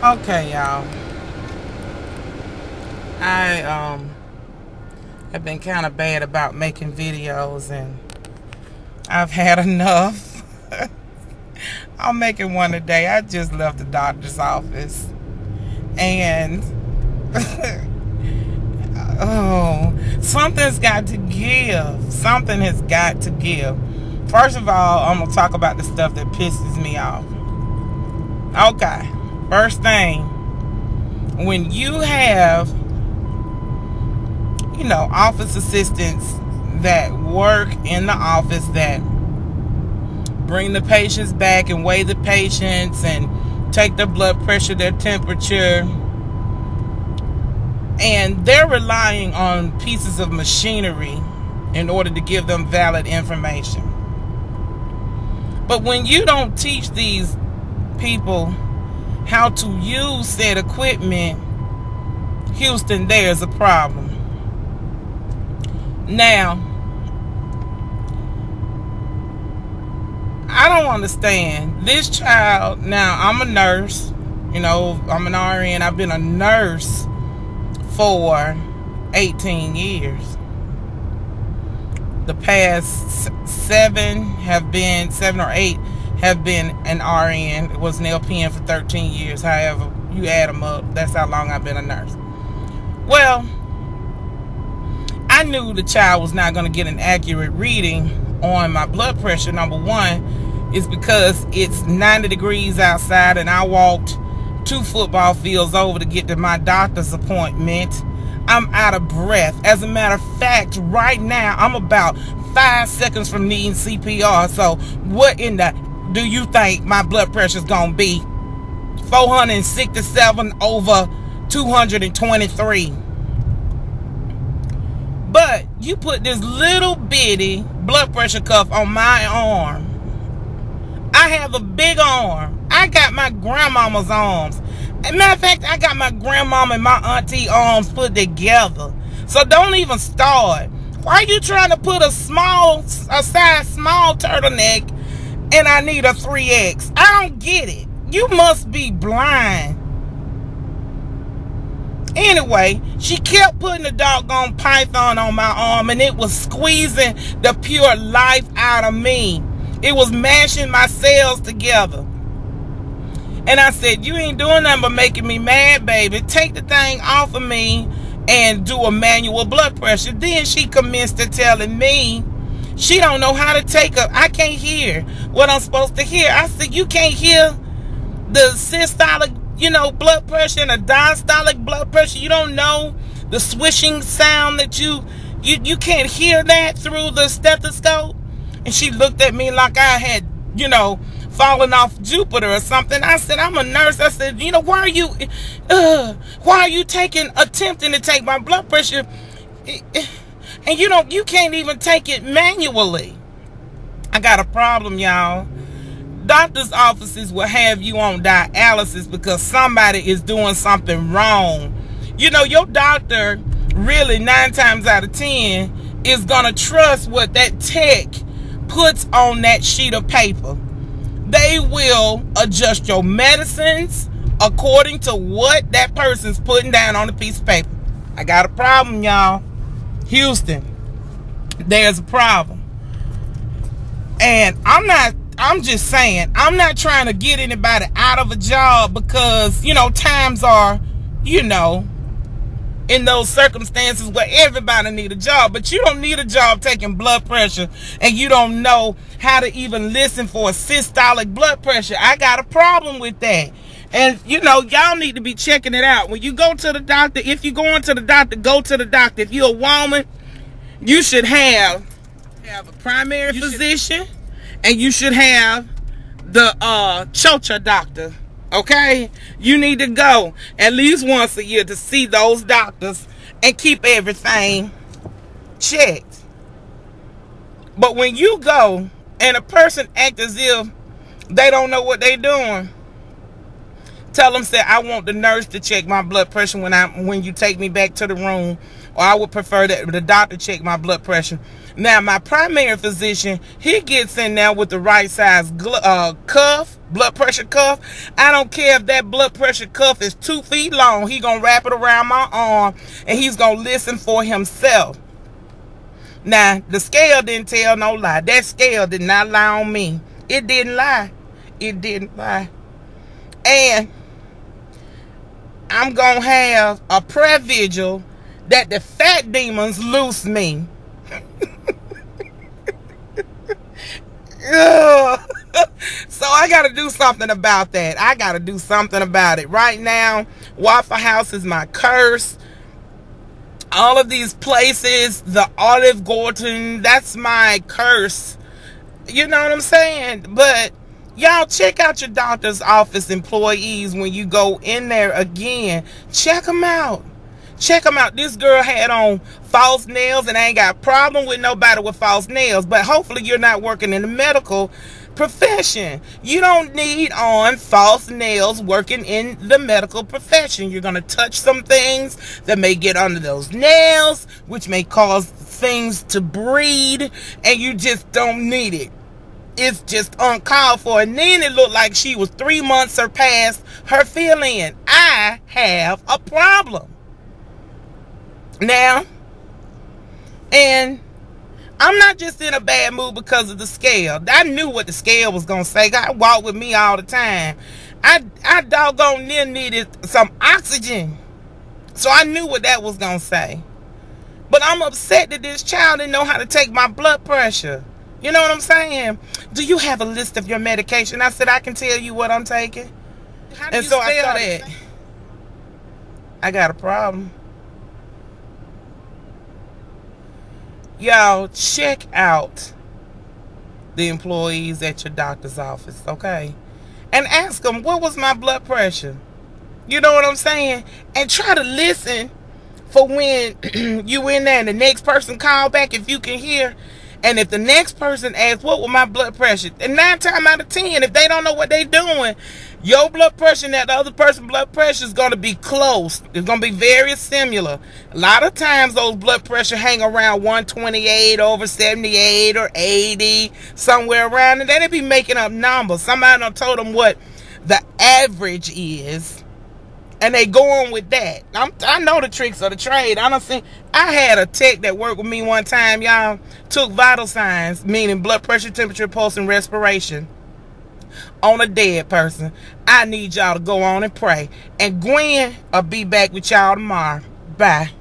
Okay, y'all. I have been kind of bad about making videos, and I've had enough. I'm making one today. I just left the doctor's office, and oh, something's got to give. Something has got to give. First of all, I'm gonna talk about the stuff that pisses me off. Okay, first thing, when you have, you know, office assistants that work in the office that bring the patients back and weigh the patients and take their blood pressure, their temperature, and they're relying on pieces of machinery in order to give them valid information. But when you don't teach these people how to use said equipment, Houston, there's a problem. Now, I don't understand this child. Now, I'm a nurse, you know, I'm an RN. I've been a nurse for 18 years. The past 7 or 8 have been an RN. It was an LPN for 13 years. However, you add them up, that's how long I've been a nurse. Well, I knew the child was not going to get an accurate reading on my blood pressure. Number one is because it's 90 degrees outside, and I walked 2 football fields over to get to my doctor's appointment. I'm out of breath. As a matter of fact, right now, I'm about 5 seconds from needing CPR. So what in the do you think my blood pressure is going to be? 467 over 223. But you put this little bitty blood pressure cuff on my arm. I have a big arm. I got my grandmama's arms. As a matter of fact, I got my grandmama and my auntie arms put together. So don't even start. Why are you trying to put a size small turtleneck and I need a 3X? I don't get it. You must be blind. Anyway, she kept putting the doggone python on my arm, and it was squeezing the pure life out of me. It was mashing my cells together. And I said, you ain't doing nothing but making me mad, baby. Take the thing off of me and do a manual blood pressure. Then she commenced to telling me she don't know how to take a, I can't hear what I'm supposed to hear. I said, you can't hear the systolic, you know, blood pressure and a diastolic blood pressure. You don't know the swishing sound that you can't hear that through the stethoscope. And she looked at me like I had, you know, falling off Jupiter or something. I said, I'm a nurse. I said, you know, why are you attempting to take my blood pressure, and you can't even take it manually? I got a problem, y'all. Doctors' offices will have you on dialysis because somebody is doing something wrong. You know, your doctor really 9 times out of 10 is gonna trust what that tech puts on that sheet of paper. They will adjust your medicines according to what that person's putting down on a piece of paper. I got a problem, y'all. Houston, there's a problem. And I'm just saying, I'm not trying to get anybody out of a job because, you know, times are, you know, in those circumstances where everybody need a job. But you don't need a job taking blood pressure and you don't know how to even listen for a systolic blood pressure. I got a problem with that. And, you know, y'all need to be checking it out. When you go to the doctor, if you're going to the doctor, go to the doctor. If you're a woman, you should have a primary physician, and you should have the chocha doctor. Okay, you need to go at least once a year to see those doctors and keep everything checked. But when you go and a person acts as if they don't know what they're doing, tell them, say, I want the nurse to check my blood pressure when you take me back to the room, or I would prefer that the doctor check my blood pressure. Now, my primary physician, he gets in there with the right size cuff, blood pressure cuff. I don't care if that blood pressure cuff is 2 feet long. He gonna wrap it around my arm and he's gonna listen for himself. Now, the scale didn't tell no lie. That scale did not lie on me. It didn't lie. It didn't lie. And I'm gonna have a prayer vigil that the fat demons loose me. So I got to do something about that. I got to do something about it. Right now, Waffle House is my curse. All of these places, the Olive Garden, that's my curse. You know what I'm saying? But y'all check out your doctor's office employees when you go in there again. Check them out. Check them out. This girl had on false nails, and I ain't got a problem with nobody with false nails. But hopefully you're not working in the medical profession. You don't need on false nails working in the medical profession. You're going to touch some things that may get under those nails, which may cause things to breed, and you just don't need it. It's just uncalled for. And then it looked like she was 3 months or past her fill-in. I have a problem now, and I'm not just in a bad mood because of the scale. I knew what the scale was going to say. God walked with me all the time. I doggone near needed some oxygen. So I knew what that was going to say. But I'm upset that this child didn't know how to take my blood pressure. You know what I'm saying? Do you have a list of your medication? I said, I can tell you what I'm taking. And so I thought that I got a problem. Y'all, check out the employees at your doctor's office, okay? And ask them, what was my blood pressure? You know what I'm saying? And try to listen for when you in there and the next person call back, if you can hear. And if the next person asks, what was my blood pressure? And 9 times out of 10, if they don't know what they're doing, your blood pressure and that other person's blood pressure is going to be close. It's going to be very similar. A lot of times those blood pressure hang around 128 over 78 or 80, somewhere around. And they be making up numbers. Somebody done told them what the average is, and they go on with that. I know the tricks of the trade. I had a tech that worked with me one time, y'all. Took vital signs, meaning blood pressure, temperature, pulse, and respiration, on a dead person. I need y'all to go on and pray. And Gwen will be back with y'all tomorrow. Bye.